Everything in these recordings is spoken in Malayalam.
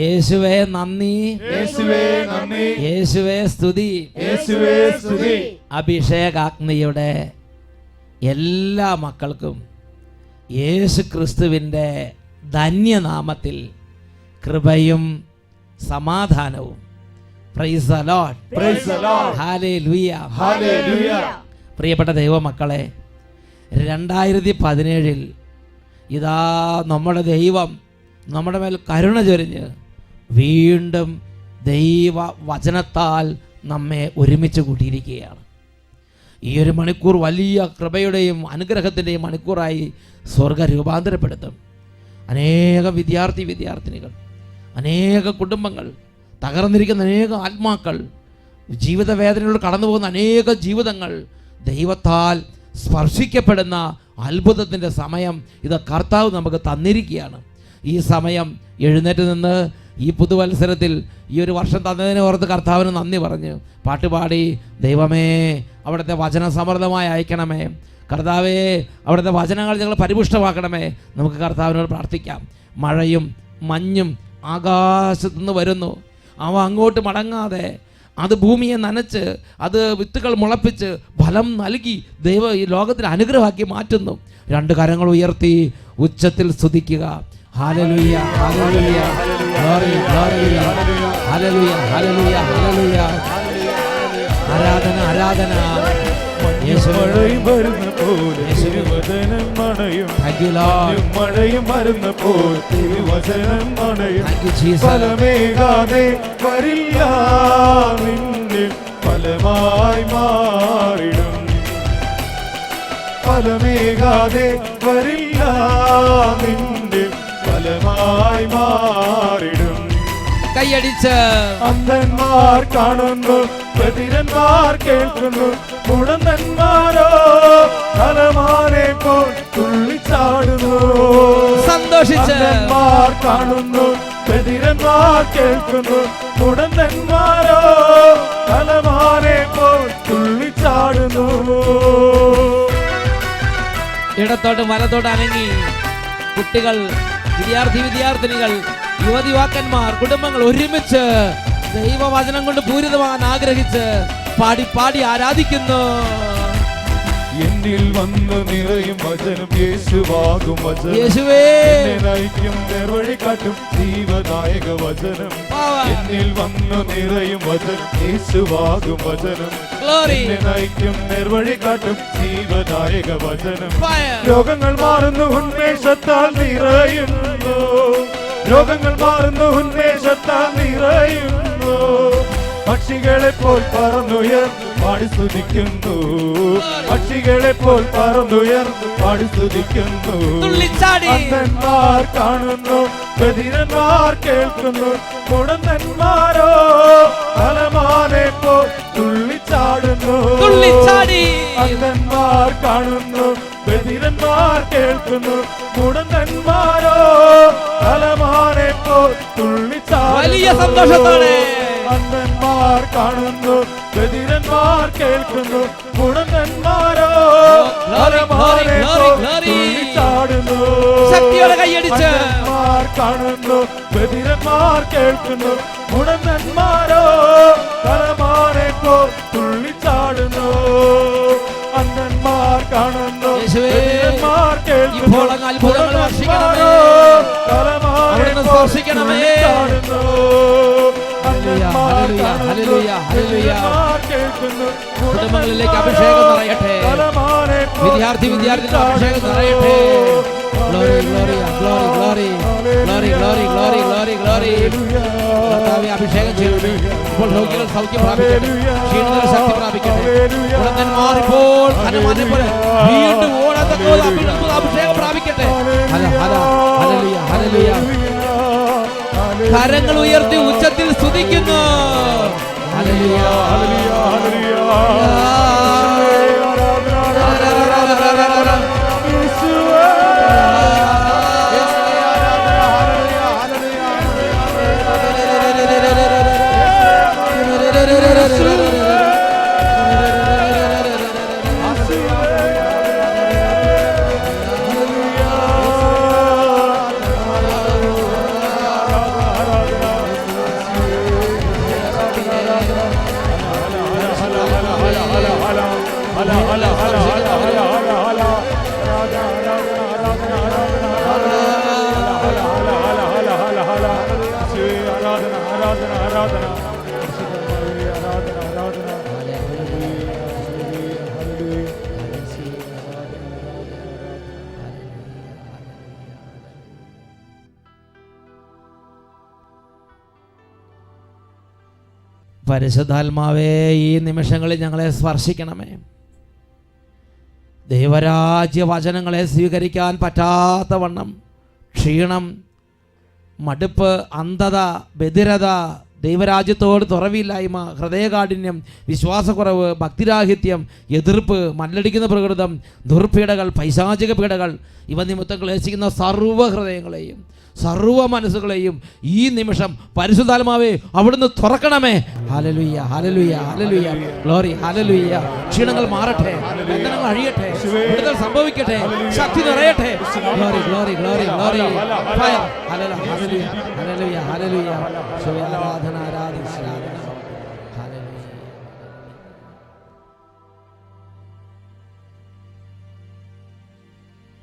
യേശുവേ നന്ദി, യേശുവേ സ്തുതി. അഭിഷേകാഗ്നിയുടെ എല്ലാ മക്കൾക്കും യേശു ക്രിസ്തുവിൻ്റെ ധന്യനാമത്തിൽ കൃപയും സമാധാനവും. Price the Lord, price the Lord, hallelujah, hallelujah. പ്രിയപ്പെട്ട ദൈവമക്കളെ, 2017 ഇതാ നമ്മുടെ ദൈവം നമ്മുടെ മേൽ കരുണ ചൊരിഞ്ഞ് വീണ്ടും ദൈവ വചനത്താൽ നമ്മെ ഒരുമിച്ച് കൂട്ടിയിരിക്കുകയാണ്. ഈ ഒരു മണിക്കൂർ വലിയ കൃപയുടെയും അനുഗ്രഹത്തിൻ്റെയും മണിക്കൂറായി സ്വർഗ രൂപാന്തരപ്പെടുത്തും. അനേക വിദ്യാർത്ഥിനികൾ, അനേക കുടുംബങ്ങൾ, തകർന്നിരിക്കുന്ന അനേക ആത്മാക്കൾ, ജീവിത വേദനകളിൽ കടന്നു പോകുന്ന അനേക ജീവിതങ്ങൾ ദൈവത്താൽ സ്പർശിക്കപ്പെടുന്ന അത്ഭുതത്തിൻ്റെ സമയം ഇത് കർത്താവ് നമുക്ക് തന്നിരിക്കുകയാണ്. ഈ സമയം എഴുന്നേറ്റ് നിന്ന് ഈ പുതുവത്സരത്തിൽ ഈ ഒരു വർഷം തന്നതിനെ ഓർത്ത് കർത്താവിന് നന്ദി പറഞ്ഞ് പാട്ടുപാടി, ദൈവമേ അവിടുത്തെ വചന സമൃദ്ധമായി അയക്കണമേ, കർത്താവേ അവിടുത്തെ വചനങ്ങൾ ഞങ്ങൾ പരിപുഷ്ടമാക്കണമേ. നമുക്ക് കർത്താവിനോട് പ്രാർത്ഥിക്കാം. മഴയും മഞ്ഞും ആകാശത്തു നിന്ന് വരുന്നു, അവ അങ്ങോട്ട് മടങ്ങാതെ അത് ഭൂമിയെ നനച്ച് അത് വിത്തുകൾ മുളപ്പിച്ച് ഫലം നൽകി ദൈവം ഈ ലോകത്തിൽ അനുഗ്രഹമാക്കി മാറ്റുന്നു. 2 കരങ്ങൾ ഉയർത്തി ഉച്ചത്തിൽ സ്തുതിക്കുക. Hallelujah, hallelujah, glory, glory, hallelujah, hallelujah, hallelujah. ആരാധന, ആരാധന. മഴയും വരുന്നപ്പോൾ തിരുവചനം മണയും, മഴയും വരുന്നപ്പോൾ തിരുവചനം മണയും. ഫലമേകാതെ വരില്ല നിന്നിൽ ഫലമായി മാറിടും. ഫലമേകാതെ വരില്ല നിന്നിൽ ഫലമായി മാറിടും. കൈയടിച്ച് അന്ധന്മാർ കാണുന്നു, ബധിരന്മാർ കേൾക്കുന്നു, മുടന്തന്മാരോ തലമാരെ പോൽ തുള്ളിച്ചാടുന്നു. സന്തോഷിച്ച് അന്ധന്മാർ കാണുന്നു, ബധിരന്മാർ കേൾക്കുന്നു, മുടന്തന്മാരോ തലമാരെ പോൽ തുള്ളിച്ചാടുന്നു. ഇടത്തോട്ട് വലത്തോട്ട് അനങ്ങി കുട്ടികൾ, വിദ്യാർത്ഥിനികൾ, യുവതിവാക്കന്മാർ, കുടുംബങ്ങൾ ഒരുമിച്ച് ദൈവവചനം കൊണ്ട് പൂരിതമാകാൻ ആഗ്രഹിച്ച് പാടി പാടി ആരാധിക്കുന്നു. എന്നിൽ വന്ന് നിറയും വചനം യേശുവാകും വചനം, യേശുവേ എന്നെ നയിക്കും നേർവഴി കാട്ടും ജീവദായക വചനം. എന്നിൽ വന്ന് നിറയും വചനം യേശുവാകും വചനം, എന്നെ നയിക്കും നേർവഴി കാട്ടും ജീവദായക വചനം. രോഗങ്ങൾ മാറുന്നു, ഉന്മേഷത്താൽ നിറയുന്നു. രോഗങ്ങൾ മാറുന്നു, ഉന്മേഷത്താൽ നിറയുന്നു. പക്ഷികളെ പോൽ പറന്നുയർ പാടി സ്തുതിക്കുന്നു. പക്ഷികളെ പോൽ പറന്നുയർ പാടി സ്തുതിക്കുന്നു. അന്ധന്മാർ കാണുന്നു, ബധിരന്മാർ കേൾക്കുന്നു, മുടന്തന്മാരോ തലമാരെ പോൽ തുള്ളിച്ചാടുന്നു. അന്ധന്മാർ കാണുന്നു, ബധിരന്മാർ കേൾക്കുന്നു, മുടന്തന്മാരോ തലമാരെ പോൽ തുള്ളിച്ചാടുന്നു. അന്ധന്മാർ കാണുന്നു, ബധിരന്മാർ കേൾക്കുന്നു, മുടന്തന്മാരോ തലമാരെ പോൽ തുള്ളിച്ചാടുന്നു. അന്ധന്മാർ കാണുന്നു, ബധിരന്മാർ കേൾക്കുന്നു, മുടന്തന്മാരോ തലമാരെ പോൽ തുള്ളിച്ചാടുന്നു. അന്ധന്മാർ കാണുന്നു, ബധിരന്മാർ കേൾക്കുന്നു, മുടന്തന്മാരോ തലമാരെ പോൽ തുള്ളിച്ചാടുന്നു. കുടുംബങ്ങളിലേക്ക് അഭിഷേകം നിറയട്ടെ. വിദ്യാർത്ഥികളുടെ അഭിഷേകം നിറയട്ടെ. Glory, glory, glory, glory, glory, glory, glory, glory. കർത്താവേ അഭിഷേകം ചെയ്യണമേ. ഇപ്പോൾ രോഗികൾ സൗഖ്യം പ്രാപിക്കട്ടെ, ക്ഷീണിതർ ശക്തി പ്രാപിക്കട്ടെ. മുടന്തന്മാർ ഇപ്പോൾ ഹനുമാനെ പോലെ വീണ്ടും ഓടത്തക്കോളം അഭിഷേകം പ്രാപിക്കട്ടെ. Hallelujah, hallelujah. കരങ്ങൾ ഉയർത്തി ഉച്ചത്തിൽ സ്തുതിക്കുന്നു. Hallelujah, hallelujah, hallelujah. പരിശുദ്ധാത്മാവേ, ഈ നിമിഷങ്ങളിൽ ഞങ്ങളെ സ്പർശിക്കണമേ. ദൈവരാജ്യ വചനങ്ങളെ സ്വീകരിക്കാൻ പറ്റാത്ത വണ്ണം ക്ഷീണം, മടുപ്പ്, അന്ധത, ബധിരത, ദൈവരാജ്യത്തോട് തുറവില്ലായ്മ, ഹൃദയകാഠിന്യം, വിശ്വാസക്കുറവ്, ഭക്തിരാഹിത്യം, എതിർപ്പ്, മല്ലടിക്കുന്ന പ്രകൃതം, ദുർപീഡകൾ, പൈശാചിക പീഡകൾ, ഇവ നിമിത്തം ക്ലേശിക്കുന്ന സർവ്വ ഹൃദയങ്ങളെയും സർവ്വ മനസ്സുകളെയും ഈ നിമിഷം പരിശുദ്ധാത്മാവേ അവിടുന്ന് തുറക്കണമേ. Hallelujah, hallelujah, hallelujah, glory, hallelujah. ക്ഷീണങ്ങൾ മാറട്ടെ, ബന്ധനങ്ങൾ അഴിയട്ടെ, വിടുതൽ സംഭവിക്കട്ടെ, ശക്തി നിറയട്ടെ. Glory, glory, glory, glory, fire. Hallelujah, hallelujah, hallelujah, hallelujah. ആരാധന, ആരാധന, ആരാധന.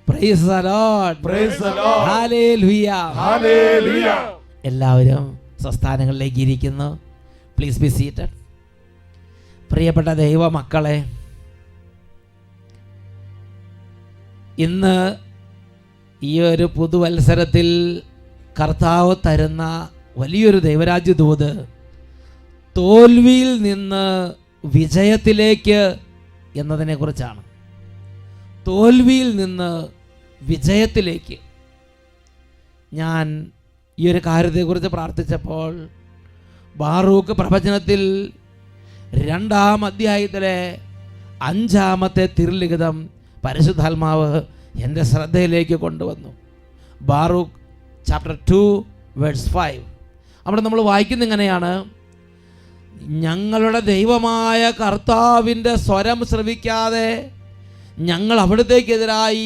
Praise the Lord. Praise the Lord. Hallelujah. Hallelujah. എല്ലാവരും സ്വസ്ഥാനങ്ങളിലേക്ക് ഇരിക്കുന്നു. Please be seated. പ്രിയപ്പെട്ട ദൈവ മക്കളെ, ഇന്ന് ഈ ഒരു പുതുവത്സരത്തിൽ കർത്താവ് തരുന്ന വലിയൊരു ദൈവരാജ്യ ദൂത് തോൽവിയിൽ നിന്ന് വിജയത്തിലേക്ക് എന്നതിനെക്കുറിച്ചാണ്. തോൽവിയിൽ നിന്ന് വിജയത്തിലേക്ക്. ഞാൻ ഈ ഒരു കാര്യത്തെക്കുറിച്ച് പ്രാർത്ഥിച്ചപ്പോൾ ബാറൂക്ക് പ്രവചനത്തിൽ 2-ാം അധ്യായത്തിലെ 5-ാമത്തെ തിരുലിഖിതം പരിശുദ്ധാത്മാവ് എൻ്റെ ശ്രദ്ധയിലേക്ക് കൊണ്ടുവന്നു. Baruch chapter 2 verse 5. അവിടെ നമ്മൾ വായിക്കുന്ന ഇങ്ങനെയാണ്: ഞങ്ങളുടെ ദൈവമായ കർത്താവിൻ്റെ സ്വരം ശ്രവിക്കാതെ ഞങ്ങൾ അവിടത്തേക്കെതിരായി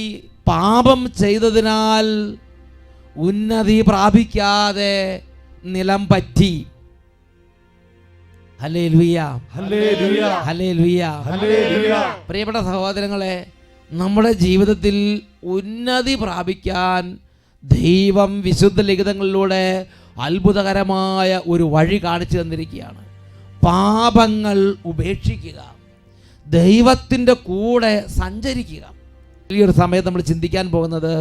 പാപം ചെയ്തതിനാൽ ഉന്നതി പ്രാപിക്കാതെ നിലം പറ്റി. Hallelujah, hallelujah, hallelujah, hallelujah. പ്രിയപ്പെട്ട സഹോദരങ്ങളെ, നമ്മുടെ ജീവിതത്തിൽ ഉന്നതി പ്രാപിക്കാൻ ദൈവം വിശുദ്ധ ലിഖിതങ്ങളിലൂടെ അത്ഭുതകരമായ ഒരു വഴി കാണിച്ചു തന്നിരിക്കുകയാണ്. പാപങ്ങൾ ഉപേക്ഷിക്കുക, ദൈവത്തിൻ്റെ കൂടെ സഞ്ചരിക്കുക. ഈ ഒരു സമയത്ത് നമ്മൾ ചിന്തിക്കാൻ പോകുന്നത്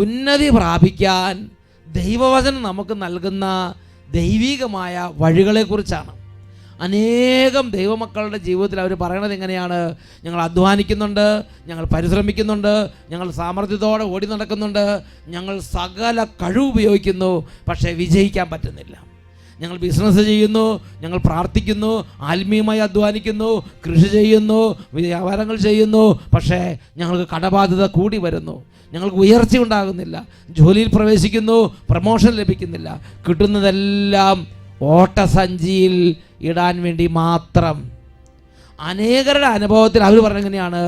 ഉന്നതി പ്രാപിക്കാൻ ദൈവവചനം നമുക്ക് നൽകുന്ന ദൈവികമായ വഴികളെക്കുറിച്ചാണ്. അനേകം ദൈവമക്കളുടെ ജീവിതത്തിൽ അവർ പറയണത് എങ്ങനെയാണ്: ഞങ്ങൾ അധ്വാനിക്കുന്നുണ്ട്, ഞങ്ങൾ പരിശ്രമിക്കുന്നുണ്ട്, ഞങ്ങൾ സാമർഥ്യത്തോടെ ഓടി നടക്കുന്നുണ്ട്, ഞങ്ങൾ സകല കഴിവ് ഉപയോഗിക്കുന്നു, പക്ഷേ വിജയിക്കാൻ പറ്റുന്നില്ല. ഞങ്ങൾ ബിസിനസ് ചെയ്യുന്നു, ഞങ്ങൾ പ്രാർത്ഥിക്കുന്നു, ആത്മീയമായി അധ്വാനിക്കുന്നു, കൃഷി ചെയ്യുന്നു, വ്യാപാരങ്ങൾ ചെയ്യുന്നു, പക്ഷേ ഞങ്ങൾക്ക് കടബാധ്യത കൂടി വരുന്നു, ഞങ്ങൾക്ക് ഉയർച്ച ഉണ്ടാകുന്നില്ല, ജോലിയിൽ പ്രവേശിക്കുന്നു, പ്രമോഷൻ ലഭിക്കുന്നില്ല. കിട്ടുന്നതെല്ലാം ഓട്ടസഞ്ചിയിൽ ഇടാൻ വേണ്ടി മാത്രം. അനേകരുടെ അനുഭവത്തിൽ അവർ പറഞ്ഞെങ്ങനെയാണ്: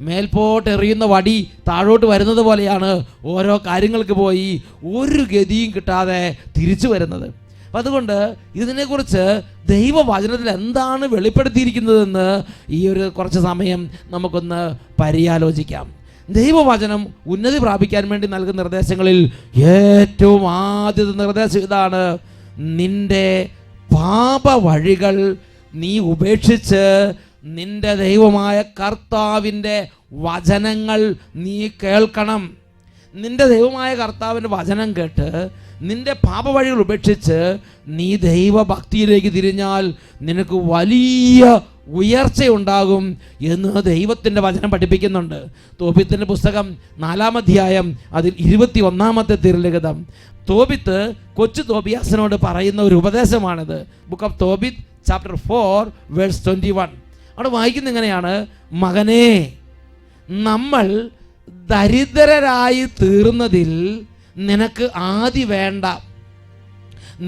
മേൽപോട്ട് എറിയുന്ന വടി താഴോട്ട് വരുന്നത് പോലെയാണ് ഓരോ കാര്യങ്ങൾക്ക് പോയി ഒരു ഗതിയും കിട്ടാതെ തിരിച്ചു വരുന്നത്. അപ്പം അതുകൊണ്ട് ഇതിനെക്കുറിച്ച് ദൈവവചനത്തിൽ എന്താണ് വെളിപ്പെടുത്തിയിരിക്കുന്നതെന്ന് ഈ ഒരു കുറച്ച് സമയം നമുക്കൊന്ന് പര്യാലോചിക്കാം. ദൈവവചനം ഉന്നതി പ്രാപിക്കാൻ വേണ്ടി നൽകുന്ന നിർദ്ദേശങ്ങളിൽ ഏറ്റവും ആദ്യത്തെ നിർദ്ദേശം ഇതാണ്: നിന്റെ പാപ വഴികൾ നീ ഉപേക്ഷിച്ച് നിന്റെ ദൈവമായ കർത്താവിൻ്റെ വചനങ്ങൾ നീ കേൾക്കണം. നിന്റെ ദൈവമായ കർത്താവിൻ്റെ വചനം കേട്ട് നിന്റെ പാപവഴികൾ ഉപേക്ഷിച്ച് നീ ദൈവഭക്തിയിലേക്ക് തിരിഞ്ഞാൽ നിനക്ക് വലിയ ഉയർച്ചയുണ്ടാകും എന്ന് ദൈവത്തിൻ്റെ വചനം പഠിപ്പിക്കുന്നുണ്ട്. തോബിത്തിൻ്റെ പുസ്തകം 4-ാം അധ്യായം അതിൽ 21-ാമത്തെ തിരുലിഖിതം. തോബിത്ത് കൊച്ചു തോബിയാസിനോട് പറയുന്ന ഒരു ഉപദേശമാണിത്. Book of Tobit chapter 4 verse 21. അവിടെ വായിക്കുന്ന എങ്ങനെയാണ്: മകനേ, നമ്മൾ ദരിദ്രരായി തീർന്നതിൽ നിനക്ക് ആദി വേണ്ട.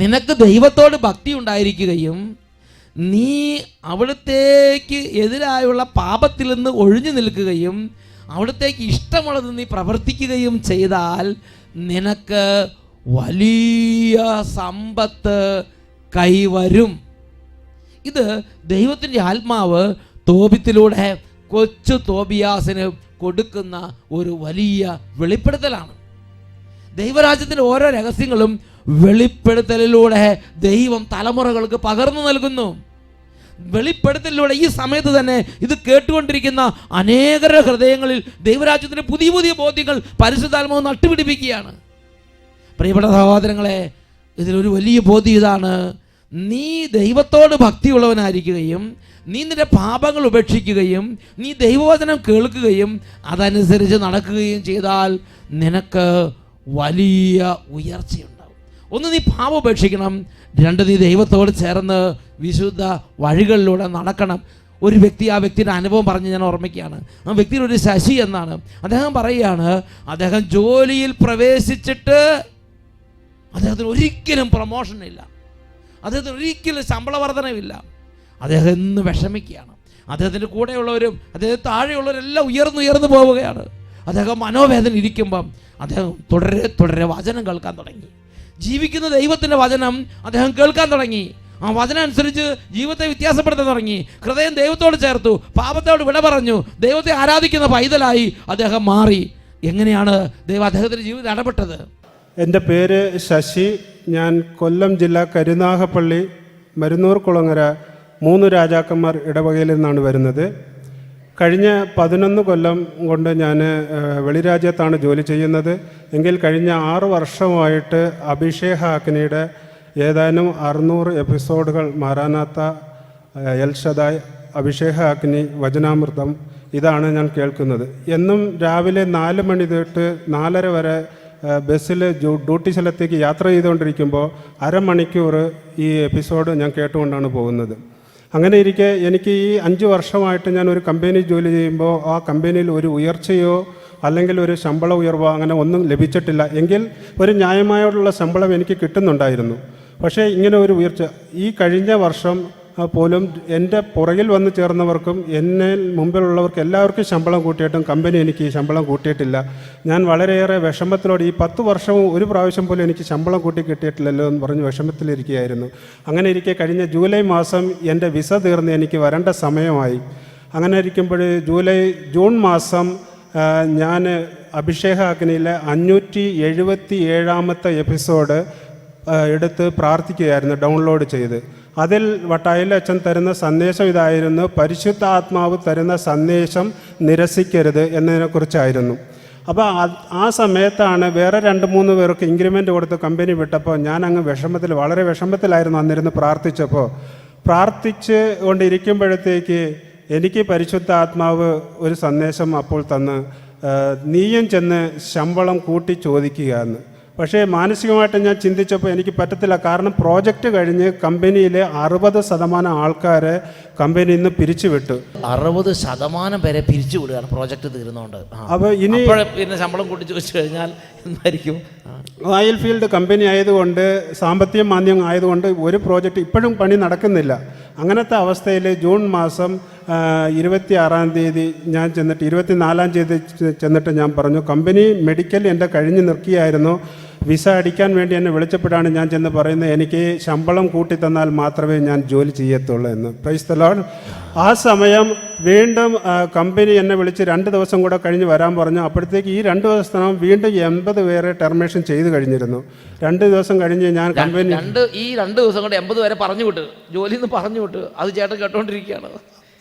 നിനക്ക് ദൈവത്തോട് ഭക്തി ഉണ്ടായിരിക്കുകയും നീ അവിടത്തേക്ക് എതിരായുള്ള പാപത്തിൽ നിന്ന് ഒഴിഞ്ഞു നിൽക്കുകയും അവിടത്തേക്ക് ഇഷ്ടമുള്ളത് നീ പ്രവർത്തിക്കുകയും ചെയ്താൽ നിനക്ക് വലിയ സമ്പത്ത് കൈവരും. ഇത് ദൈവത്തിൻ്റെ ആത്മാവ് തോബിത്തിലൂടെ കൊച്ചു തോബിയാസിന് കൊടുക്കുന്ന ഒരു വലിയ വെളിപ്പെടുത്തലാണ്. ദൈവരാജ്യത്തിൻ്റെ ഓരോ രഹസ്യങ്ങളും വെളിപ്പെടുത്തലിലൂടെ ദൈവം തലമുറകൾക്ക് പകർന്നു നൽകുന്നു. വെളിപ്പെടുത്തലിലൂടെ ഈ സമയത്ത് തന്നെ ഇത് കേട്ടുകൊണ്ടിരിക്കുന്ന അനേകരുടെ ഹൃദയങ്ങളിൽ ദൈവരാജ്യത്തിൻ്റെ പുതിയ പുതിയ ബോധ്യങ്ങൾ പരിശുദ്ധാത്മാവ് നട്ടുപിടിപ്പിക്കുകയാണ്. പ്രിയപ്പെട്ട സഹോദരങ്ങളെ, ഇതിലൊരു വലിയ ബോധ്യം ഇതാണ്: നീ ദൈവത്തോട് ഭക്തിയുള്ളവനായിരിക്കുകയും നീ നിന്റെ പാപങ്ങൾ ഉപേക്ഷിക്കുകയും നീ ദൈവവചനം കേൾക്കുകയും അതനുസരിച്ച് നടക്കുകയും ചെയ്താൽ നിനക്ക് വലിയ ഉയർച്ചയുണ്ടാവും. ഒന്ന്, നീ പാപം ഉപേക്ഷിക്കണം. രണ്ട്, നീ ദൈവത്തോട് ചേർന്ന് വിശുദ്ധ വഴികളിലൂടെ നടക്കണം. ഒരു വ്യക്തി, ആ വ്യക്തിയുടെ അനുഭവം പറഞ്ഞ് ഞാൻ ഓർമ്മിക്കുകയാണ്. ആ വ്യക്തിയുടെ ഒരു ശശി എന്നാണ്. അദ്ദേഹം പറയുകയാണ്, അദ്ദേഹം ജോലിയിൽ പ്രവേശിച്ചിട്ട് അദ്ദേഹത്തിന് ഒരിക്കലും പ്രൊമോഷൻ ഇല്ല, അദ്ദേഹത്തിന് ഒരിക്കലും ശമ്പള വർധനവില്ല. അദ്ദേഹം എന്ന് വിഷമിക്കുകയാണ്. അദ്ദേഹത്തിൻ്റെ കൂടെയുള്ളവരും അദ്ദേഹത്തിന് താഴെയുള്ളവരെല്ലാം ഉയർന്നു പോവുകയാണ്. അദ്ദേഹം മനോവേദന ഇരിക്കുമ്പം അദ്ദേഹം തുടരെ വചനം കേൾക്കാൻ തുടങ്ങി. ജീവിക്കുന്ന ദൈവത്തിൻ്റെ വചനം അദ്ദേഹം കേൾക്കാൻ തുടങ്ങി. ആ വചനം അനുസരിച്ച് ജീവിതത്തെ വ്യത്യാസപ്പെടുത്താൻ തുടങ്ങി. ഹൃദയം ദൈവത്തോട് ചേർത്തു, പാപത്തോട് വിട പറഞ്ഞു, ദൈവത്തെ ആരാധിക്കുന്ന പൈതലായി അദ്ദേഹം മാറി. എങ്ങനെയാണ് ദൈവം അദ്ദേഹത്തിൻ്റെ ജീവിതത്തിൽ ഇടപെട്ടത്? എൻ്റെ പേര് ശശി. ഞാൻ കൊല്ലം ജില്ല കരുനാഗപ്പള്ളി മരുന്നൂർ കുളങ്ങര 3 രാജാക്കന്മാർ ഇടവകയിൽ നിന്നാണ് വരുന്നത്. കഴിഞ്ഞ 11 കൊല്ലം കൊണ്ട് ഞാൻ വെളിരാജ്യത്താണ് ജോലി ചെയ്യുന്നത്. എങ്കിൽ കഴിഞ്ഞ 6 വർഷമായിട്ട് അഭിഷേക അഗ്നിയുടെ ഏതാനും 600 എപ്പിസോഡുകൾ മാറാനാത്ത എൽഷദായ്, അഭിഷേക അഗ്നി, വചനാമൃതം ഇതാണ് ഞാൻ കേൾക്കുന്നത്. എന്നും രാവിലെ 4 മണി തൊട്ട് 4:30 വരെ ബസ്സിൽ ഡ്യൂട്ടി സ്ഥലത്തേക്ക് യാത്ര ചെയ്തുകൊണ്ടിരിക്കുമ്പോൾ അരമണിക്കൂർ ഈ എപ്പിസോഡ് ഞാൻ കേട്ടുകൊണ്ടാണ് പോകുന്നത്. അങ്ങനെ ഇരിക്കെ എനിക്ക് ഈ 5 വർഷമായിട്ട് ഞാൻ ഒരു കമ്പനി ജോലി ചെയ്യുമ്പോൾ ആ കമ്പനിയിൽ ഒരു ഉയർച്ചയോ അല്ലെങ്കിൽ ഒരു ശമ്പള ഉയർവോ അങ്ങനെ ഒന്നും ലഭിച്ചിട്ടില്ല. എങ്കിൽ ഒരു ന്യായമായുള്ള ശമ്പളം എനിക്ക് കിട്ടുന്നുണ്ടായിരുന്നു. പക്ഷേ ഇങ്ങനെ ഒരു ഉയർച്ച ഈ കഴിഞ്ഞ വർഷം പോലും എൻ്റെ പുറകിൽ വന്ന് ചേർന്നവർക്കും എന്നെ മുമ്പിലുള്ളവർക്ക് എല്ലാവർക്കും ശമ്പളം കൂട്ടിയിട്ടും കമ്പനി എനിക്ക് ശമ്പളം കൂട്ടിയിട്ടില്ല. ഞാൻ വളരെയേറെ വിഷമത്തിലോട് ഈ 10 വർഷവും ഒരു പ്രാവശ്യം പോലും എനിക്ക് ശമ്പളം കൂട്ടി കിട്ടിയിട്ടില്ലല്ലോ എന്ന് പറഞ്ഞ് വിഷമത്തിലിരിക്കുകയായിരുന്നു. അങ്ങനെ ഇരിക്കെ കഴിഞ്ഞ ജൂലൈ മാസം എൻ്റെ വിസ തീർന്ന് എനിക്ക് വരേണ്ട സമയമായി. അങ്ങനെ ഇരിക്കുമ്പോൾ ജൂൺ മാസം ഞാൻ അഭിഷേക അഗ്നിയിലെ 577ാമത്തെ എപ്പിസോഡ് എടുത്ത് പ്രാർത്ഥിക്കുകയായിരുന്നു, ഡൗൺലോഡ് ചെയ്ത്. അതിൽ വട്ടായിലച്ഛൻ തരുന്ന സന്ദേശം ഇതായിരുന്നു: പരിശുദ്ധാത്മാവ് തരുന്ന സന്ദേശം നിരസിക്കരുത് എന്നതിനെക്കുറിച്ചായിരുന്നു. അപ്പോൾ ആ സമയത്താണ് വേറെ 2-3 പേർക്ക് ഇൻക്രിമെൻ്റ് കൊടുത്ത് കമ്പനി വിട്ടപ്പോൾ ഞാൻ അങ്ങ് വളരെ വിഷമത്തിലായിരുന്നു. അന്നിരുന്ന് പ്രാർത്ഥിച്ച് കൊണ്ടിരിക്കുമ്പോഴത്തേക്ക് എനിക്ക് പരിശുദ്ധാത്മാവ് ഒരു സന്ദേശം അപ്പോൾ തന്ന്, നീയും ചെന്ന് ശമ്പളം കൂട്ടി ചോദിക്കുക എന്ന്. പക്ഷേ മാനസികമായിട്ട് ഞാൻ ചിന്തിച്ചപ്പോൾ എനിക്ക് പറ്റത്തില്ല. കാരണം പ്രോജക്റ്റ് കഴിഞ്ഞ് കമ്പനിയിലെ 60% ആൾക്കാരെ കമ്പനിയിൽ നിന്ന് പിരിച്ചുവിട്ടു. 60% പേരെ പിരിച്ചു വിടുകയാണ് പ്രോജക്റ്റ് തീർന്നുകൊണ്ട്. അപ്പോൾ ഇനി പിന്നെ ശമ്പളം കൂട്ടി ചോദിച്ചു കഴിഞ്ഞാൽ എന്തായിരിക്കും? ഓയിൽ ഫീൽഡ് കമ്പനി ആയതുകൊണ്ട്, സാമ്പത്തിക മാന്ദ്യം ആയതുകൊണ്ട് ഒരു പ്രോജക്റ്റ് ഇപ്പോഴും പണി നടക്കുന്നില്ല. അങ്ങനത്തെ അവസ്ഥയിൽ ജൂൺ മാസം 26-ാം തീയതി ഞാൻ ചെന്നിട്ട് 24-ാം തീയതി ചെന്നിട്ട് ഞാൻ പറഞ്ഞു, കമ്പനി മെഡിക്കൽ എൻ്റെ കഴിഞ്ഞ് നിർത്തിയായിരുന്നു, വിസ അടിക്കാൻ വേണ്ടി എന്നെ വിളിച്ചപ്പോഴാണ് ഞാൻ ചെന്ന് പറയുന്നത്, എനിക്ക് ശമ്പളം കൂട്ടി തന്നാൽ മാത്രമേ ഞാൻ ജോലി ചെയ്യത്തുള്ളൂ എന്ന്. Price the Lord. ആ സമയം വീണ്ടും കമ്പനി എന്നെ വിളിച്ച് 2 ദിവസം കൂടെ കഴിഞ്ഞ് വരാൻ പറഞ്ഞു. അപ്പോഴത്തേക്ക് ഈ 2 ദിവസത്തിനകം വീണ്ടും 80 പേരെ ടെർമിനേഷൻ ചെയ്ത് കഴിഞ്ഞിരുന്നു. 2 ദിവസം കഴിഞ്ഞ് ഞാൻ കമ്പനി ഈ 2 ദിവസം കൊണ്ട് 80 പേരെ പറഞ്ഞു വിട്ട്, ജോലിയിൽ നിന്ന് പറഞ്ഞു വിട്ട്. അത് ചേട്ടൻ കേട്ടോണ്ടിരിക്കുകയാണ്.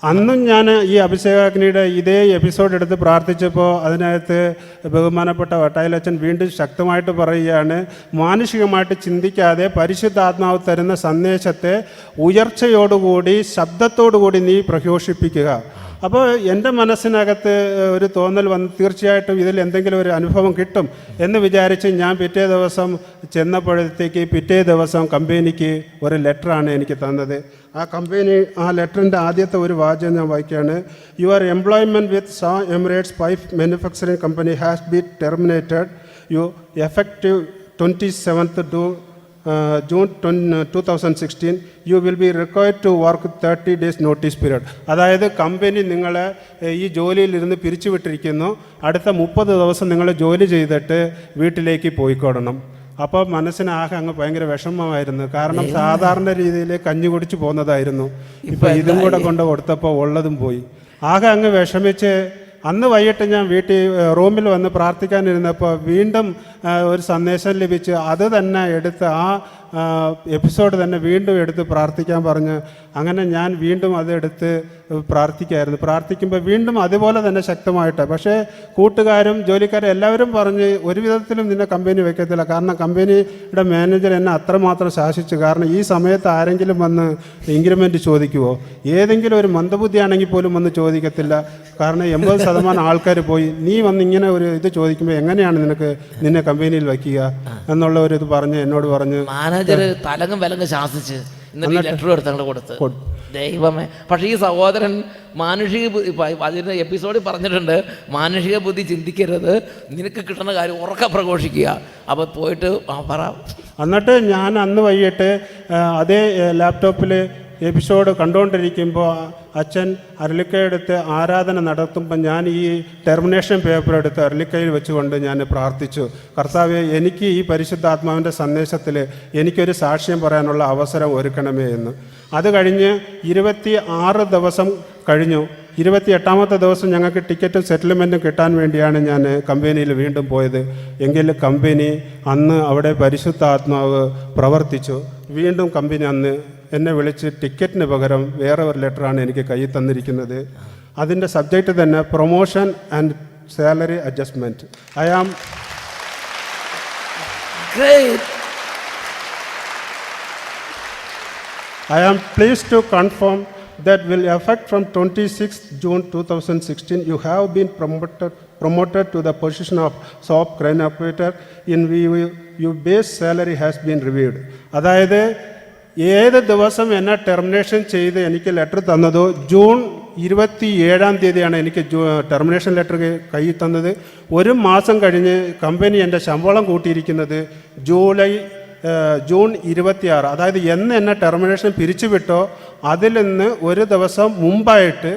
അന്നും ഞാൻ ഈ അഭിഷേകാഗ്നിയുടെ ഇതേ എപ്പിസോഡ് എടുത്ത് പ്രാർത്ഥിച്ചപ്പോൾ അതിനകത്ത് ബഹുമാനപ്പെട്ട വട്ടായിലച്ഛൻ വീണ്ടും ശക്തമായിട്ട് പറയുകയാണ്, മാനുഷികമായിട്ട് ചിന്തിക്കാതെ പരിശുദ്ധാത്മാവ് തരുന്ന സന്ദേശത്തെ ഉയർച്ചയോടുകൂടി ശബ്ദത്തോടുകൂടി നീ പ്രഘോഷിപ്പിക്കുക. അപ്പോൾ എൻ്റെ മനസ്സിനകത്ത് ഒരു തോന്നൽ വന്ന് തീർച്ചയായിട്ടും ഇതിൽ എന്തെങ്കിലും ഒരു അനുഭവം കിട്ടും എന്ന് വിചാരിച്ച് ഞാൻ പിറ്റേ ദിവസം ചെന്നപ്പോഴത്തേക്ക് പിറ്റേ ദിവസം കമ്പനിക്ക് ഒരു ലെറ്ററാണ് എനിക്ക് തന്നത്. ആ ലെറ്ററിൻ്റെ ആദ്യത്തെ ഒരു വാചകം ഞാൻ വായിക്കുകയാണ്. Your employment with Sha Emirates pipe manufacturing company has been terminated you effective 27th June 2016 you will be required to work 30 days notice period. അതായത് കമ്പനി നിങ്ങളെ ഈ ജോലിയിലിരുന്ന് പിരിച്ചുവിട്ടിരിക്കുന്നു, അടുത്ത 30 ദിവസം നിങ്ങൾ ജോലി ചെയ്തിട്ട് വീട്ടിലേക്ക് പോയിക്കോടണം. അപ്പോൾ മനസ്സിനാകെ അങ്ങ് ഭയങ്കര വിഷമമായിരുന്നു. കാരണം സാധാരണ രീതിയിൽ കഞ്ഞി കുടിച്ച് പോകുന്നതായിരുന്നു. ഇപ്പോൾ ഇതും കൂടെ കൊണ്ട് കൊടുത്തപ്പോൾ ഉള്ളതും പോയി. ആകെ അങ്ങ് വിഷമിച്ച് അന്ന് വൈകിട്ട് ഞാൻ വീട്ടിൽ റൂമിൽ വന്ന് പ്രാർത്ഥിക്കാനിരുന്നപ്പോൾ വീണ്ടും ഒരു സന്ദേശം ലഭിച്ച് അത് തന്നെ എടുത്ത് ആ എപ്പിസോഡ് തന്നെ വീണ്ടും എടുത്ത് പ്രാർത്ഥിക്കാൻ പറഞ്ഞ് അങ്ങനെ ഞാൻ വീണ്ടും അതെടുത്ത് പ്രാർത്ഥിക്കായിരുന്നു. പ്രാർത്ഥിക്കുമ്പോൾ വീണ്ടും അതുപോലെ തന്നെ ശക്തമായിട്ട്, പക്ഷേ കൂട്ടുകാരും ജോലിക്കാരും എല്ലാവരും പറഞ്ഞ് ഒരു വിധത്തിലും നിന്നെ കമ്പനി വയ്ക്കത്തില്ല. കാരണം കമ്പനിയുടെ മാനേജർ എന്നെ അത്രമാത്രം ശാസിച്ചു. കാരണം ഈ സമയത്ത് ആരെങ്കിലും വന്ന് ഇൻക്രിമെൻറ്റ് ചോദിക്കുമോ? ഏതെങ്കിലും ഒരു മന്ദബുദ്ധിയാണെങ്കിൽ പോലും വന്ന് ചോദിക്കത്തില്ല. കാരണം 80% ആൾക്കാർ പോയി. നീ വന്ന് ഇങ്ങനെ ഒരു ഇത് ചോദിക്കുമ്പോൾ എങ്ങനെയാണ് നിന്നെ കമ്പനിയിൽ വയ്ക്കുക എന്നുള്ള ഒരു ഇത് പറഞ്ഞ് എന്നോട് പറഞ്ഞ് മാനേജർ തലങ്ങും വിലങ്ങും ശാസിച്ച് എന്നിട്ട് ലെറ്റർ എടുത്തങ്ങോട്ട് കൊടുത്ത്. ദൈവമേ! പക്ഷേ ഈ സഹോദരൻ മാനുഷിക അതിൻ്റെ എപ്പിസോഡിൽ പറഞ്ഞിട്ടുണ്ട്, മാനുഷിക ബുദ്ധി ചിന്തിക്കരുത്, നിനക്ക് കിട്ടുന്ന കാര്യം ഉറക്കെ പ്രഘോഷിക്കുക. അപ്പോൾ പോയിട്ട് പറ. എന്നിട്ട് ഞാൻ അന്ന് വൈകിട്ട് അതേ ലാപ്ടോപ്പിൽ എപ്പിസോഡ് കണ്ടുകൊണ്ടിരിക്കുമ്പോൾ അച്ഛൻ അരളിക്കയെടുത്ത് ആരാധന നടത്തുമ്പോൾ ഞാൻ ഈ ടെർമിനേഷൻ പേപ്പർ എടുത്ത് അരളിക്കയിൽ വെച്ചുകൊണ്ട് ഞാൻ പ്രാർത്ഥിച്ചു, കർത്താവേ, എനിക്ക് ഈ പരിശുദ്ധാത്മാവിൻ്റെ സന്ദേശത്തിൽ എനിക്കൊരു സാക്ഷ്യം പറയാനുള്ള അവസരം ഒരുക്കണമേ എന്ന്. അത് കഴിഞ്ഞ് 26 ദിവസം കഴിഞ്ഞു. 28ാമത്തെ ദിവസം ഞങ്ങൾക്ക് ടിക്കറ്റും സെറ്റിൽമെൻറ്റും കിട്ടാൻ വേണ്ടിയാണ് ഞാൻ കമ്പനിയിൽ വീണ്ടും പോയത്. എങ്കിൽ കമ്പനി അന്ന് അവിടെ പരിശുദ്ധാത്മാവ് പ്രവർത്തിച്ചു. വീണ്ടും കമ്പനി അന്ന് എന്നെ വിളിച്ച് ടിക്കറ്റിന് പകരം വേറെ ഒരു ലെറ്ററാണ് എനിക്ക് കയ്യിൽ തന്നിരിക്കുന്നത്. അതിൻ്റെ സബ്ജക്റ്റ് തന്നെ promotion and salary adjustment. I am pleased to confirm that will affect from 26th June 2016 you have been promoted to the position of shop crane operator in your base salary has been reviewed. അതായത് ഏത് ദിവസം എന്നെ ടെർമിനേഷൻ ചെയ്ത് എനിക്ക് ലെറ്റർ തന്നതോ ജൂൺ 27-ാം തീയതിയാണ് എനിക്ക് ടെർമിനേഷൻ ലെറ്റർ കയ്യിൽ തന്നത്. ഒരു മാസം കഴിഞ്ഞ് കമ്പനി എൻ്റെ ശമ്പളം കൂട്ടിയിരിക്കുന്നത് ജൂൺ 26, അതായത് എന്ന് എന്നെ ടെർമിനേഷൻ പിരിച്ചുവിട്ടോ അതിൽ നിന്ന് ഒരു ദിവസം മുമ്പായിട്ട്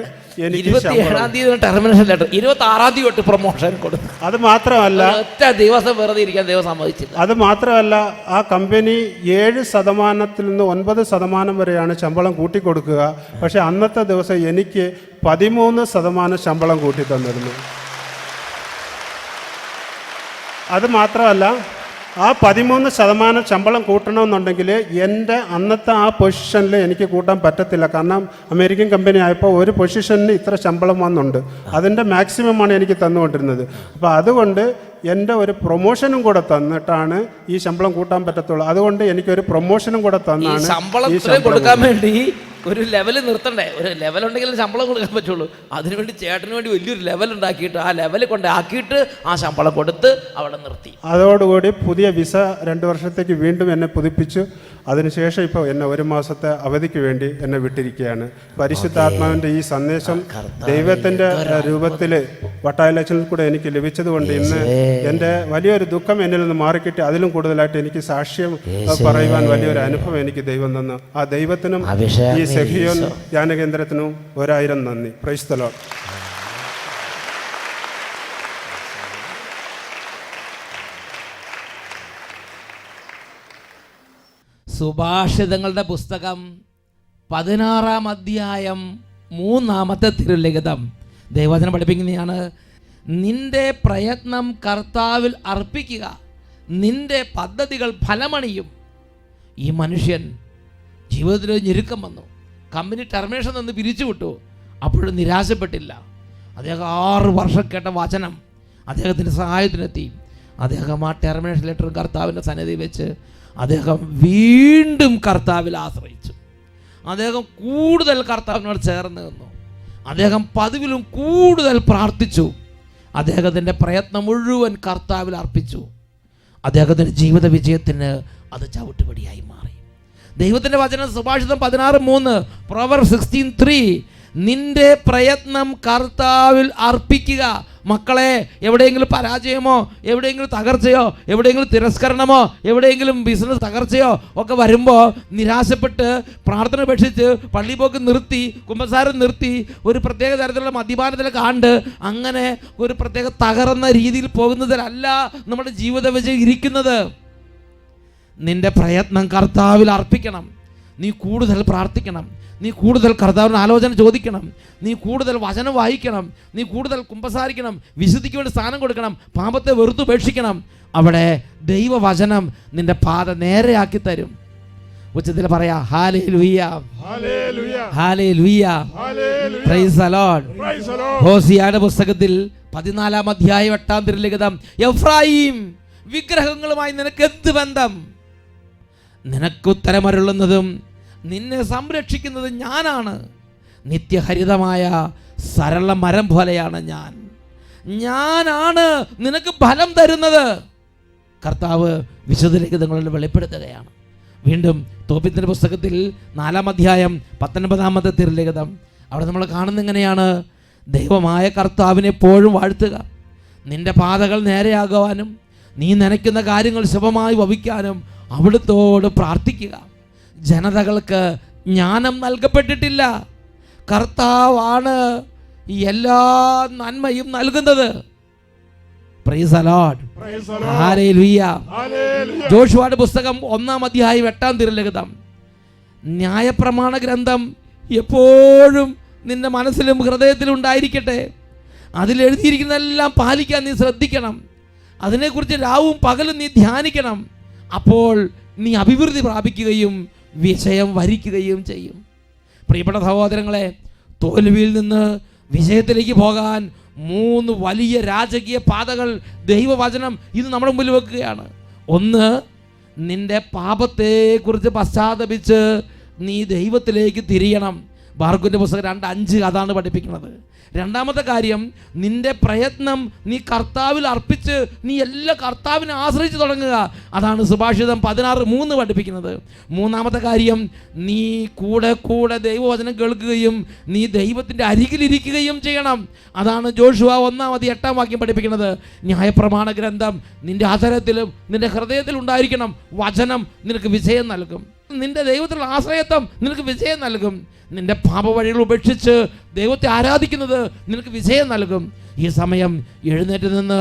എനിക്ക് 27-ാം തീയതി ടെർമിനേഷൻ ലെറ്റർ, 26-ാം തീയതി തൊട്ട് പ്രൊമോഷൻ കൊടുത്തു. അത് മാത്രമല്ല, ഒറ്റ ദിവസം വെറുതെ ഇരിക്കാൻ ദൈവം സമ്മതിച്ചില്ല. അത് മാത്രമല്ല, ആ കമ്പനി 7% നിന്ന് 9% വരെയാണ് ശമ്പളം കൂട്ടിക്കൊടുക്കുക. പക്ഷെ അന്നത്തെ ദിവസം എനിക്ക് 13% ശമ്പളം കൂട്ടി തന്നിരുന്നു. അത് മാത്രമല്ല, ആ 13% ശമ്പളം കൂട്ടണമെന്നുണ്ടെങ്കിൽ എൻ്റെ അന്നത്തെ ആ പൊസിഷനിൽ എനിക്ക് കൂട്ടാൻ പറ്റത്തില്ല. കാരണം അമേരിക്കൻ കമ്പനി ആയപ്പോൾ ഒരു പൊസിഷനിന് ഇത്ര ശമ്പളം വന്നുണ്ട്, അതിൻ്റെ മാക്സിമമാണ് എനിക്ക് തന്നുകൊണ്ടിരുന്നത്. അപ്പോൾ അതുകൊണ്ട് എൻ്റെ ഒരു പ്രൊമോഷനും കൂടെ തന്നിട്ടാണ് ഈ ശമ്പളം കൂട്ടാൻ പറ്റത്തുള്ളൂ. അതുകൊണ്ട് എനിക്കൊരു പ്രൊമോഷനും കൂടെ തന്നാണ് ശമ്പളം കൊടുക്കാൻ വേണ്ടി ഒരു ലെവൽ നിർത്തണ്ടേ. ഒരു ലെവൽ ഉണ്ടെങ്കിൽ ശമ്പളം കൊടുക്കാൻ പറ്റുള്ളൂ. അതിനുവേണ്ടി ചേട്ടന് വേണ്ടി വലിയൊരു ലെവൽ ഉണ്ടാക്കിയിട്ട് ആ ലെവൽ കൊണ്ടാക്കിയിട്ട് ആ ശമ്പളം കൊടുത്ത് അവിടെ നിർത്തി. അതോടുകൂടി പുതിയ വിസ 2 വർഷത്തേക്ക് വീണ്ടും എന്നെ പുതുപ്പിച്ചു. അതിനുശേഷം ഇപ്പോൾ എന്നെ 1 മാസത്തെ അവധിക്ക് വേണ്ടി എന്നെ വിട്ടിരിക്കുകയാണ്. പരിശുദ്ധാത്മാവിൻ്റെ ഈ സന്ദേശം ദൈവത്തിൻ്റെ രൂപത്തിൽ വട്ടായ ലക്ഷനിൽ കൂടെ എനിക്ക് ലഭിച്ചതുകൊണ്ട് ഇന്ന് എൻ്റെ വലിയൊരു ദുഃഖം എന്നിൽ നിന്ന് മാറിക്കിട്ടി. അതിലും കൂടുതലായിട്ട് എനിക്ക് സാക്ഷ്യം പറയുവാൻ വലിയൊരു അനുഭവം എനിക്ക് ദൈവം തന്നു. ആ ദൈവത്തിനും ഈ സെഹിയോൻ ധ്യാനകേന്ദ്രത്തിനും 1000 നന്ദി. Price the Lord. സുഭാഷിതങ്ങളുടെ പുസ്തകം 16-ാം അധ്യായം 3-ാമത്തെ തിരുലിഖിതം ദൈവവചനം പഠിപ്പിക്കുന്നതാണ്. നിന്റെ പ്രയത്നം കർത്താവിൽ അർപ്പിക്കുക, നിന്റെ പദ്ധതികൾ ഫലമണിയും. ഈ മനുഷ്യൻ ജീവിതത്തിൽ ഞെരുക്കം വന്നു, കമ്പനി ടെർമിനേഷൻ നിന്ന് പിരിച്ചുവിട്ടു. അപ്പോഴും നിരാശപ്പെട്ടില്ല. അദ്ദേഹം 6 വർഷം കേട്ട വചനം അദ്ദേഹത്തിൻ്റെ സഹായത്തിനെത്തി. അദ്ദേഹം ആ ടെർമിനേഷൻ ലെറ്റർ കർത്താവിൻ്റെ സന്നിധി വെച്ച് അദ്ദേഹം വീണ്ടും കർത്താവിൽ ആശ്രയിച്ചു. അദ്ദേഹം കൂടുതൽ കർത്താവിനോട് ചേർന്ന് നിന്നു. അദ്ദേഹം പതിവിലും കൂടുതൽ പ്രാർത്ഥിച്ചു. അദ്ദേഹത്തിൻ്റെ പ്രയത്നം മുഴുവൻ കർത്താവിൽ അർപ്പിച്ചു. അദ്ദേഹത്തിൻ്റെ ജീവിത വിജയത്തിന് അത് ചവിട്ടുപടിയായി മാറി. ദൈവത്തിൻ്റെ വചനം സുഭാഷിതം 16:3, പ്രൊവർബ്സ് 16:3, നിന്റെ പ്രയത്നം കർത്താവിൽ അർപ്പിക്കുക. മക്കളെ, എവിടെയെങ്കിലും പരാജയമോ എവിടെയെങ്കിലും തകർച്ചയോ എവിടെയെങ്കിലും തിരസ്കരണമോ എവിടെയെങ്കിലും ബിസിനസ് തകർച്ചയോ ഒക്കെ വരുമ്പോൾ നിരാശപ്പെട്ട് പ്രാർത്ഥന ഉപേക്ഷിച്ച് പള്ളിപ്പോക്ക് നിർത്തി കുമ്പസാരം നിർത്തി ഒരു പ്രത്യേക തരത്തിലുള്ള മദ്യപാനത്തിലൊക്കെ ആണ്ട് അങ്ങനെ ഒരു പ്രത്യേക തകർന്ന രീതിയിൽ പോകുന്നതിലല്ല നമ്മുടെ ജീവിത വിജയം ഇരിക്കുന്നത്. നിന്റെ പ്രയത്നം കർത്താവിൽ അർപ്പിക്കണം. നീ കൂടുതൽ പ്രാർത്ഥിക്കണം, നീ കൂടുതൽ കർത്താവിന് ആലോചന ചോദിക്കണം, നീ കൂടുതൽ വചനം വായിക്കണം, നീ കൂടുതൽ കുമ്പസാരിക്കണം, വിശുദ്ധിക്ക് വേണ്ടി സ്ഥാനം കൊടുക്കണം, പാപത്തെ വെറുത്തുപേക്ഷിക്കണം. അവിടെ ദൈവവചനം നിന്റെ പാത നേരെയാക്കി തരും. ഉച്ചത്തിൽ പറയാ hallelujah, hallelujah, praise the Lord. ഹോസിയയുടെ പുസ്തകത്തിൽ 14-ാം അധ്യായം 8-ാം തിരുലിഖിതം, എഫ്രായീം, വിഗ്രഹങ്ങളുമായി നിനക്ക് എന്ത് ബന്ധം? നിനക്കുത്തരമരുളുന്നതും നിന്നെ സംരക്ഷിക്കുന്നതും ഞാനാണ്. നിത്യഹരിതമായ സരള മരം പോലെയാണ് ഞാനാണ് നിനക്ക് ഫലം തരുന്നത്. കർത്താവ് വിശുദ്ധ ലിഖിതങ്ങളിൽ വെളിപ്പെടുത്തുകയാണ്. വീണ്ടും തോബിത്തിന്റെ പുസ്തകത്തിൽ 4-ാം അധ്യായം 19-ാമത്തെ തിരുലിഖിതം, അവിടെ നമ്മൾ കാണുന്ന എങ്ങനെയാണ്? ദൈവമായ കർത്താവിനെ എപ്പോഴും വാഴ്ത്തുക, നിന്റെ പാതകൾ നേരെയാകുവാനും നീ നനയ്ക്കുന്ന കാര്യങ്ങൾ ശുഭമായി ഭവിക്കാനും അവിടുത്തോട് പ്രാർത്ഥിക്കുക. ജനതകൾക്ക് ജ്ഞാനം നൽകപ്പെട്ടിട്ടില്ല, കർത്താവാണ് എല്ലാ നന്മയും നൽകുന്നത്. Praise the Lord, hallelujah. ജോഷുവയുടെ പുസ്തകം 1-ാം അധ്യായം 8-ാം തിരുലിഖിതം, ന്യായപ്രമാണ ഗ്രന്ഥം എപ്പോഴും നിന്റെ മനസ്സിലും ഹൃദയത്തിലും ഉണ്ടായിരിക്കട്ടെ. അതിലെഴുതിയിരിക്കുന്നതെല്ലാം പാലിക്കാൻ നീ ശ്രദ്ധിക്കണം. അതിനെക്കുറിച്ച് രാവും പകലും നീ ധ്യാനിക്കണം. അപ്പോൾ നീ അഭിവൃദ്ധി പ്രാപിക്കുകയും വിജയം വരിക്കുകയും ചെയ്യും. പ്രിയപ്പെട്ട സഹോദരങ്ങളെ, തോൽവിയിൽ നിന്ന് വിജയത്തിലേക്ക് പോകാൻ 3 വലിയ രാജകീയ പാതകൾ ദൈവവചനം ഇത് നമ്മുടെ മുമ്പിൽ വെക്കുകയാണ്. ഒന്ന്, നിന്റെ പാപത്തെക്കുറിച്ച് പശ്ചാത്തപിച്ച് നീ ദൈവത്തിലേക്ക് തിരിയണം. ബാർക്കുവിൻ്റെ പുസ്തകം 2:5 അതാണ് പഠിപ്പിക്കുന്നത്. രണ്ടാമത്തെ കാര്യം, നിന്റെ പ്രയത്നം നീ കർത്താവിൽ അർപ്പിച്ച് നീ എല്ലാ കർത്താവിനെ ആശ്രയിച്ച് തുടങ്ങുക. അതാണ് സുഭാഷിതം 16:3 പഠിപ്പിക്കുന്നത്. മൂന്നാമത്തെ കാര്യം, നീ കൂടെ കൂടെ ദൈവവചനം കേൾക്കുകയും നീ ദൈവത്തിൻ്റെ അരികിലിരിക്കുകയും ചെയ്യണം. അതാണ് ജോഷുവ 1-8 വാക്യം പഠിപ്പിക്കുന്നത്. ന്യായപ്രമാണ ഗ്രന്ഥം നിന്റെ ആചാരത്തിലും നിന്റെ ഹൃദയത്തിലും ഉണ്ടായിരിക്കണം. വചനം നിനക്ക് വിജയം നൽകും. നിന്റെ ദൈവത്തിലുള്ള ആശ്രയത്വം നിനക്ക് വിജയം നൽകും. നിന്റെ പാപവഴികൾ ഉപേക്ഷിച്ച് ദൈവത്തെ ആരാധിക്കുന്നത് നിനക്ക് വിജയം നൽകും. ഈ സമയം എഴുന്നേറ്റ് നിന്ന്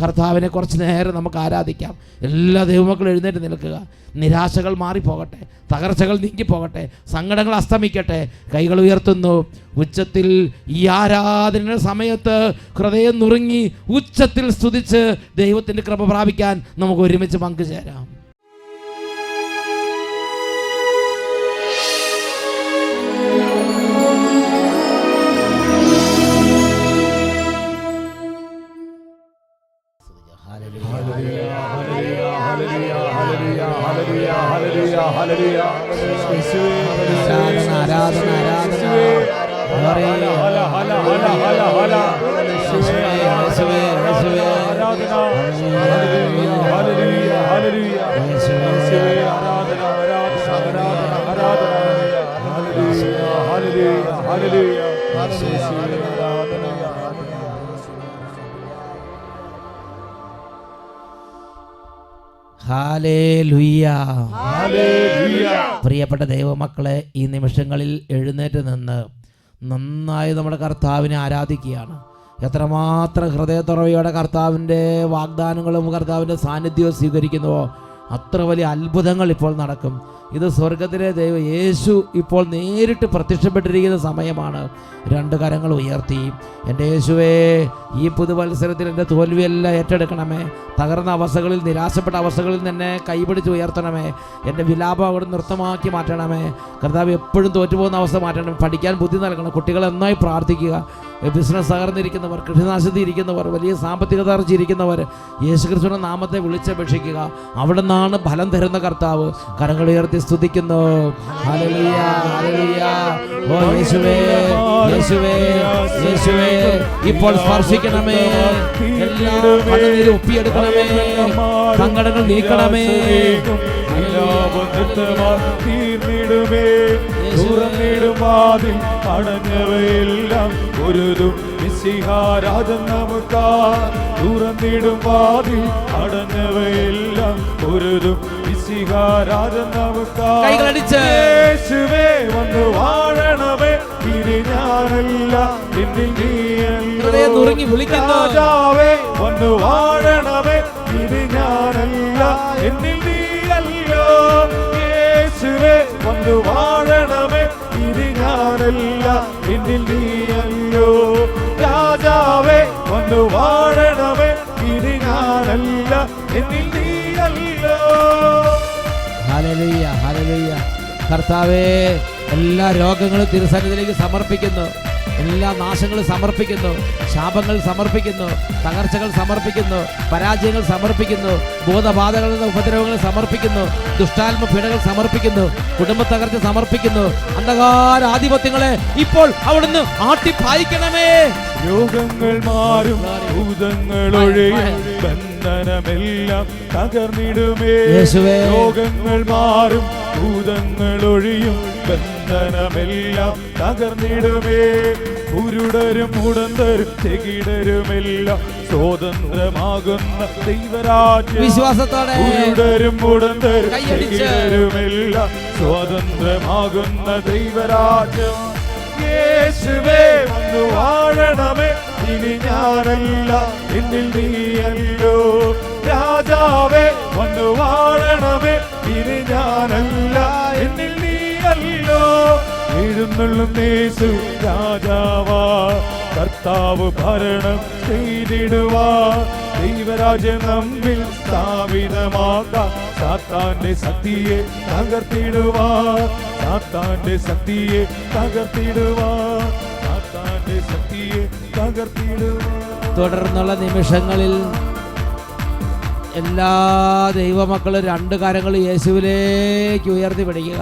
കർത്താവിനെ കുറച്ച് നേരം നമുക്ക് ആരാധിക്കാം. എല്ലാ ദൈവമക്കളും എഴുന്നേറ്റ് നിൽക്കുക. നിരാശകൾ മാറിപ്പോകട്ടെ, തകർച്ചകൾ നീങ്ങിപ്പോകട്ടെ, സങ്കടങ്ങൾ അസ്തമിക്കട്ടെ. കൈകൾ ഉയർത്തുന്നു. ഉച്ചത്തിൽ ഈ ആരാധന സമയത്ത് ഹൃദയം നുറുങ്ങി ഉച്ചത്തിൽ സ്തുതിച്ച് ദൈവത്തിൻ്റെ കൃപ പ്രാപിക്കാൻ നമുക്ക് ഒരുമിച്ച് പങ്കുചേരാം. പ്രിയപ്പെട്ട ദൈവമക്കളെ, ഈ നിമിഷങ്ങളിൽ എഴുന്നേറ്റ് നിന്ന് നന്നായി നമ്മുടെ കർത്താവിനെ ആരാധിക്കുകയാണ്. എത്രമാത്രം ഹൃദയത്തുറവിയോടെ കർത്താവിൻ്റെ വാഗ്ദാനങ്ങളും കർത്താവിൻ്റെ സാന്നിധ്യവും സ്വീകരിക്കുന്നുവോ അത്ര വലിയ അത്ഭുതങ്ങൾ ഇപ്പോൾ നടക്കും. ഇത് സ്വർഗത്തിലെ ദൈവം യേശു ഇപ്പോൾ നേരിട്ട് പ്രത്യക്ഷപ്പെട്ടിരിക്കുന്ന സമയമാണ്. 2 കരങ്ങൾ ഉയർത്തി, എൻ്റെ യേശുവേ, ഈ പുതുവത്സരത്തിൽ എൻ്റെ തോൽവിയെല്ലാം ഏറ്റെടുക്കണമേ. തകർന്ന അവസ്ഥകളിൽ, നിരാശപ്പെട്ട അവസ്ഥകളിൽ തന്നെ കൈപിടിച്ച് ഉയർത്തണമേ. എൻ്റെ വിലാപം അവിടെ നൃത്തമാക്കി മാറ്റണമേ. കർത്താവ് എപ്പോഴും തോറ്റുപോകുന്ന അവസ്ഥ മാറ്റണം. പഠിക്കാൻ ബുദ്ധി നൽകണം. കുട്ടികളെ നന്നായി പ്രാർത്ഥിക്കുക. ബിസിനസ് തകർന്നിരിക്കുന്നവർ, കൃഷിനാശത്തിൽ ഇരിക്കുന്നവർ, വലിയ സാമ്പത്തിക തകർച്ചയിരിക്കുന്നവർ യേശുക്രിസ്തുവിന്റെ നാമത്തെ വിളിച്ചപേക്ഷിക്കുക. അവിടെ നിന്നാണ് ഫലം തരുന്ന കർത്താവ്. കരങ്ങൾ ഉയർത്തി സ്തുതിക്കുന്നു. Hallelujah, hallelujah. ഓ യേശുവേ, യേശുവേ, യേശുവേ, ഇപ്പോൾ സ്പർശിക്കണമേ. എല്ലാ കണ്ണുനീരും ഒപ്പിയെടുക്കണമേ. സങ്കടങ്ങൾ നീക്കണമേ. തുറന്നിടുമാതിൽ അടഞ്ഞവയെല്ലാം ഒരുതും മിശിഹാരാജൻ നമുക്കാ. തുറന്നിടുമാതിൽ അടഞ്ഞവയെല്ലാം ഒരുതും മിശിഹാരാജൻ നമുക്കാ. യേശുവേ വന്നു വാഴണമേ, ഇനി ഞാനല്ല എന്നിൽ നീയല്ലോ. രാജാവേ വന്നു വാഴണമേ, ഇനി ഞാനല്ല എന്നിൽ നീയല്ലോ. യേശുവേ വന്നു വന്നു വാഴണമേ ഇനി ഞാനല്ല എന്നിൽ നീയല്ലോ. രാജാവേ വന്നു വാഴണമേ ഇനി ഞാനല്ല എന്നിൽ നീയല്ലോ. Hallelujah, hallelujah. കർത്താവേ, എല്ലാ രോഗങ്ങളും തിരുസന്നിധിയിലേക്ക് സമർപ്പിക്കുന്നു, എല്ലാ നാശങ്ങളും സമർപ്പിക്കുന്നു, ശാപങ്ങൾ സമർപ്പിക്കുന്നു, തകർച്ചകൾ സമർപ്പിക്കുന്നു, പരാജയങ്ങൾ സമർപ്പിക്കുന്നു, ഭൂതബാധകളുടെ ഉപദ്രവങ്ങൾ സമർപ്പിക്കുന്നു, ദുഷ്ടാത്മ പീഡകൾ സമർപ്പിക്കുന്നു, കുടുംബ തകർച്ച സമർപ്പിക്കുന്നു. അന്ധകാര ആധിപത്യങ്ങളെ ഇപ്പോൾ അവിടുന്ന് ആട്ടിപ്പായിക്കണമേ. രോഗങ്ങൾ മാറും, ഭൂതങ്ങൾ ഒഴിയും, ബന്ധനമെല്ലാം തകർന്നിടുമേ. രോഗങ്ങൾ മാറും, ഭൂതങ്ങൾ ഒഴിയും, ബന്ധനമെല്ലാം തകർന്നിടുമേ. കുരുടരും മുടന്തരും ചെകിടരുമെല്ലാം സ്വതന്ത്രമാകുന്ന ദൈവരാജ്യം. വിശ്വാസത്തോടെ കുരുടരും മുടന്തരും ചെകിടരുമെല്ലാം സ്വതന്ത്രമാകുന്ന ദൈവരാജ്യം. യേശുവേ വന്നു വാഴണമേ ഇനി ഞാനല്ല എന്നിൽ നീയല്ലോ. രാജാവേ വന്നു വാഴണമേ ഇനി ഞാനല്ല എന്നിൽ നീയല്ലോ. എഴുന്നള്ളും യേശു രാജാവാ, കർത്താവ് ഭരണം ചെയ്തിടുവാ. ദൈവരാജ്യം നമ്മിൽ സ്ഥാപിതമാക്കാം, സാത്താന്റെ ശക്തിയെ തകർത്തിടുവാ, സാത്താന്റെ ശക്തിയെ തകർത്തിടുവാ, സാത്താന്റെ ശക്തിയെ തകർത്തിടുവാ. തുടർന്നുള്ള നിമിഷങ്ങളിൽ എല്ലാ ദൈവമക്കളും രണ്ട് കരങ്ങൾ യേശുവിലേക്ക് ഉയർത്തി പിടിക്കുക.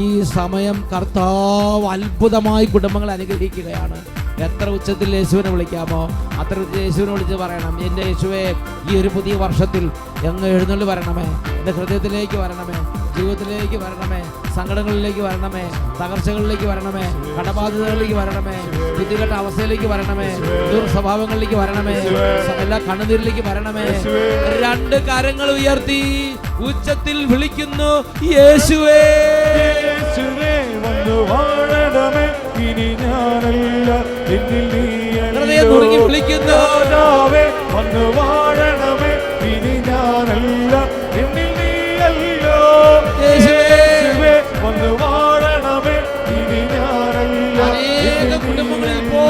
ഈ സമയം കർത്താവ് അത്ഭുതമായി കുടുംബങ്ങളെ അനുഗ്രഹിക്കുകയാണ്. എത്ര ഉച്ചത്തിൽ യേശുവിനെ വിളിക്കാമോ അത്ര യേശുവിനെ വിളിച്ച് പറയണം, എൻ്റെ യേശുവേ ഈ ഒരു പുതിയ വർഷത്തിൽ അങ്ങ് എഴുന്നള്ളി വരണമേ, എൻ്റെ ഹൃദയത്തിലേക്ക് വരണമേ, ജീവിതത്തിലേക്ക് വരണമേ, സങ്കടങ്ങളിലേക്ക് വരണമേ, തകർച്ചകളിലേക്ക് വരണമേ, കടബാധ്യതകളിലേക്ക് വരണമേ, ബുദ്ധികെട്ട അവസ്ഥയിലേക്ക് വരണമേ, ദുർസ്വഭാവങ്ങളിലേക്ക് വരണമേ, എല്ലാ കണ്ണുനീരിലേക്ക് വരണമേ. രണ്ട് കരങ്ങൾ ഉയർത്തി ഉച്ചത്തിൽ വിളിക്കുന്നു, യേശുവേ. യേശുവേ വന്നു വാഴണമേ ഇനി ഞാനല്ല എന്നിൽ നീയല്ലോ. വിളിക്കുന്നു, രാജാവേ വന്നു വാഴണമേ ഇനി ഞാനല്ല എന്നിൽ നീയല്ലോ. യേശുവേ വന്നു വാഴണമേ ഇനി ഞാനല്ല എന്നിൽ നീയല്ലോ.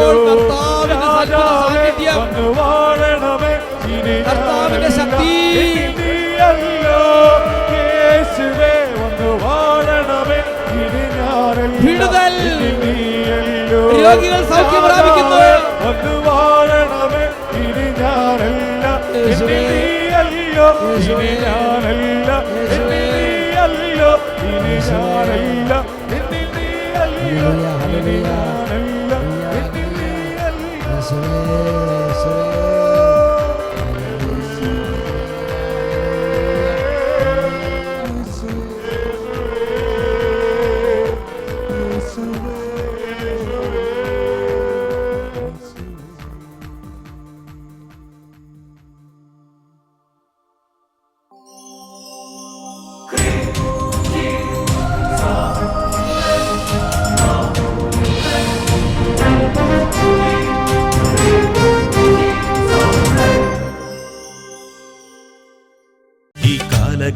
രാജാവേ വന്നു വാഴണമേ ഇനി കർത്താവിന്റെ ശക്തി നീയല്ലോ. യേശുവേ വന്നു വാഴണമേ ഇനി ഞാനല്ല വിടുതൽ, നീയല്ലോ. രോഗികൾ സൗഖ്യം പ്രാപിക്കുന്നു. വന്നു വാഴണമേ ഇനി ഞാനല്ല എന്നിൽ നീയല്ലോ. ഇനി ഞാനല്ല എന്നിൽ നീയല്ലോ. ഇനി ഞാനല്ല എന്നിൽ നീയല്ലോ. ഇനി ഞാനല്ല എന്നിൽ നീയല്ലോ.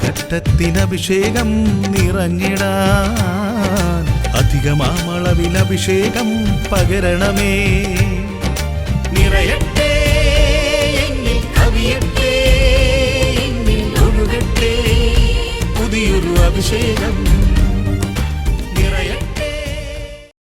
ഘട്ടത്തിനഭിഷേകം നിറഞ്ഞിടാൻ അധികമാമളവിൽ അഭിഷേകം പകരണമേ. നിറയട്ടെ എന്നിൽ, കവിയട്ടെ എന്നിൽ, ഒഴുകട്ടെ പുതിയൊരു അഭിഷേകം.